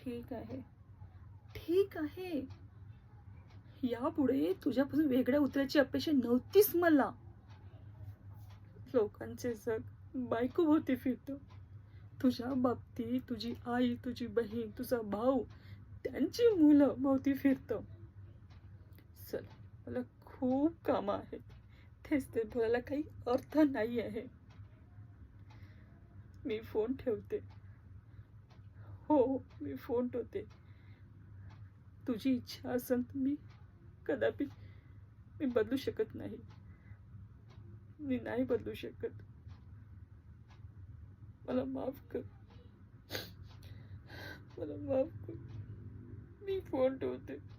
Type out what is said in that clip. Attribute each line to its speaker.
Speaker 1: ठीक आहे, ठीक आहे. यापुढे तुझ्यापासून वेगळ्या उतरायची अपेक्षा नव्हतीच मला. लोकांचे जग बायकोभोवती फिरतं. तुझ्या बाबतीत तुझी आई, तुझी बहीण, तुझा भाऊ, त्यांची मुलं भोवती फिरतं. चल, मला खूप कामं आहेत. तेच ते बोलायला काही अर्थ नाही आहे. मी फोन ठेवते. हो, मी फोन ठेवते. तुझी इच्छा असेल तर मी कदापि मी बदलू शकत नाही. मी नाही बदलू शकत. मला माफ कर. मला माफ कर. मी फोन ठेवते.